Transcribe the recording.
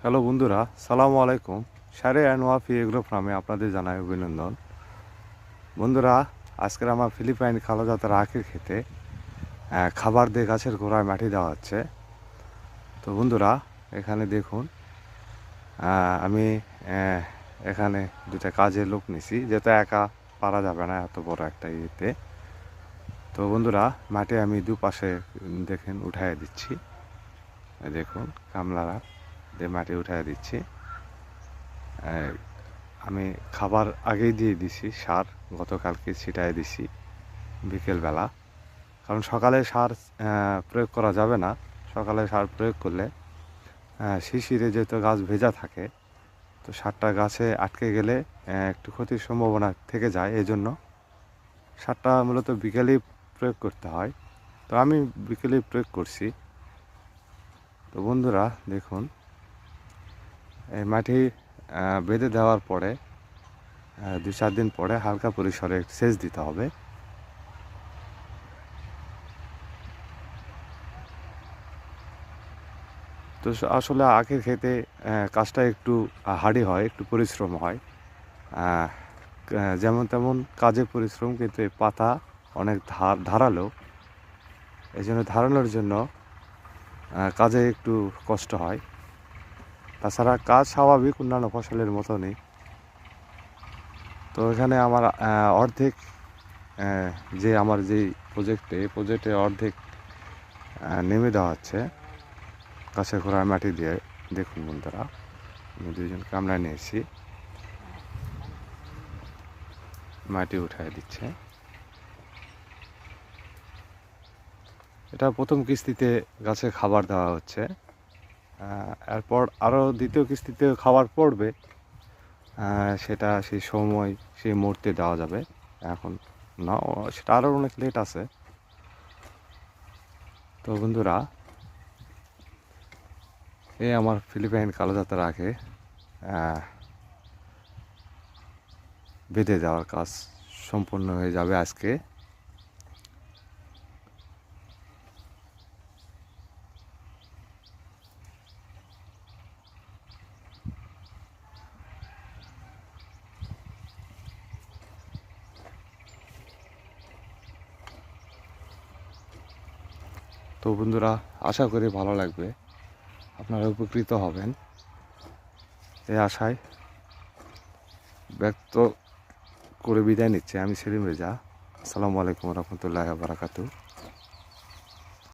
Hello বন্ধুরা, সালামু আলাইকুম। সারে অ্যান্ড ওয়াফি এগ্রো ফার্মে আপনাদের জানাই অভিনন্দন। বন্ধুরা, আজকের আমার ফিলিপাইন খালাজাতের আখের খেতে খাবার দিয়ে গাছের গোড়ায় মাটি দেওয়া হচ্ছে। তো বন্ধুরা, এখানে দেখুন, আমি এখানে দুটা কাজের লোক নিছি, যেহেতু একা পারা যাবে না এত বড় একটা ইয়েতে। তো বন্ধুরা, মাটি আমি দুপাশে দেখেন উঠাইয়া দিচ্ছি। দেখুন, কামলারা দিয়ে মাটি উঠাইয়া দিচ্ছি। আমি খাবার আগেই দিয়ে দিছি, সার গতকালকে ছিটাই দিছি বিকেলবেলা। কারণ সকালে সার প্রয়োগ করা যাবে না। সকালে সার প্রয়োগ করলে শিশিরে যেহেতু গাছ ভেজা থাকে, তো সারটা গাছে আটকে গেলে একটু ক্ষতির সম্ভাবনা থেকে যায়। এই জন্য সারটা মূলত বিকেলেই প্রয়োগ করতে হয়। তো আমি বিকেলেই প্রয়োগ করছি। তো বন্ধুরা দেখুন, এই মাটি বেঁধে দেওয়ার পরে 2-4 দিন পরে হালকা পরিসরে সেচ দিতে হবে। তো আসলে আখের খেতে কাজটা একটু হার্ডি হয়, একটু পরিশ্রম হয়। যেমন তেমন কাজে পরিশ্রম, কিন্তু এই পাতা অনেক ধারালো। এই জন্য ধারানোর জন্য কাজে একটু কষ্ট হয়। তাছাড়া কাজ স্বাভাবিক অন্যান্য ফসলের মতনই। তো এখানে আমার অর্ধেক, যে আমার যেই প্রজেক্টে অর্ধেক নেমে দেওয়া হচ্ছে গাছের গোড়ায় মাটি দিয়ে। দেখুন বন্ধুরা, আমি 2জন কামলা নিয়েছি, মাটি উঠায় দিচ্ছে। এটা প্রথম কিস্তিতে গাছে খাবার দেওয়া হচ্ছে। এরপর আরও দ্বিতীয় কিস্তিতে খাবার পড়বে, সেটা সেই সময় সেই মুহূর্তে দেওয়া যাবে। এখন না, সেটা আরও অনেক লেট আছে। তো বন্ধুরা, এই আমার ফিলিপাইন কালো জাতের আখে বেঁধে দেওয়ার কাজ সম্পূর্ণ হয়ে যাবে আজকে। তো বন্ধুরা, আশা করি ভালো লাগবে, আপনারা উপকৃত হবেন, এই আশায় ব্যক্ত করে বিদায় নিচ্ছে আমি সেলিম রেজা। আসসালামু আলাইকুম রহমতুল্লাহ বারাকাতু।